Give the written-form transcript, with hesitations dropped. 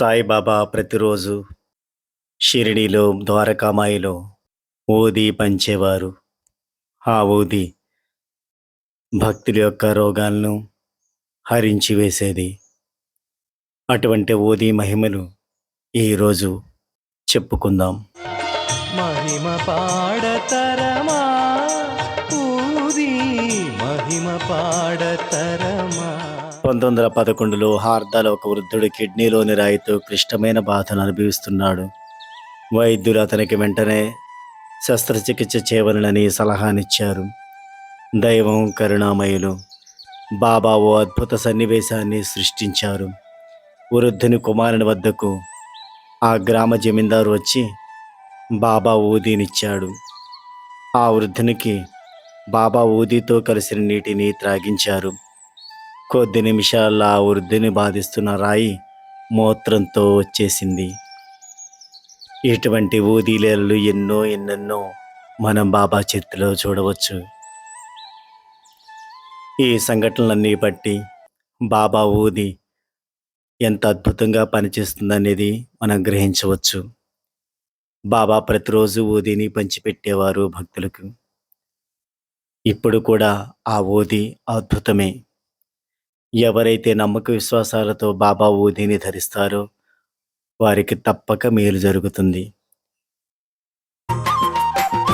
సాయిబాబా ప్రతిరోజు షిరిడీలో ద్వారకామాయిలో ఊది పంచేవారు. ఆ ఊది భక్తుల యొక్క రోగాలను హరించి వేసేది. అటువంటి ఊది మహిమలు ఈరోజు చెప్పుకుందాం. మహిమ పాడతరమా ఊది మహిమ పాడతరమా. 1911లో హార్దాలో ఒక వృద్ధుడు కిడ్నీలోని రాయితో క్లిష్టమైన బాధను అనుభవిస్తున్నాడు. వైద్యులు అతనికి వెంటనే శస్త్రచికిత్స చేయవలనని సలహానిచ్చారు. దైవం కరుణామయులు బాబా ఓ అద్భుత సన్నివేశాన్ని సృష్టించారు. వృద్ధుని కుమారుని వద్దకు ఆ గ్రామ జమీందారు వచ్చి బాబా ఊదీనిచ్చాడు. ఆ వృద్ధునికి బాబా ఊదీతో కలిసిన నీటిని త్రాగించారు. కొద్ది నిమిషాల్లో ఆ వృద్ధుని బాధిస్తున్న రాయి మూత్రంతో వచ్చేసింది. ఇటువంటి ఊదీ లీలలు ఎన్నెన్నో మనం బాబా చేతిలో చూడవచ్చు. ఈ సంఘటనలన్నీ బట్టి బాబా ఊది ఎంత అద్భుతంగా పనిచేస్తుందనేది మనం గ్రహించవచ్చు. బాబా ప్రతిరోజు ఊదిని పంచిపెట్టేవారు భక్తులకు. ఇప్పుడు కూడా ఆ ఊది అద్భుతమే. ఎవరైతే నమ్మక విశ్వాసాలతో బాబా ఊదిని ధరిస్తారో వారికి తప్పక మేలు జరుగుతుంది.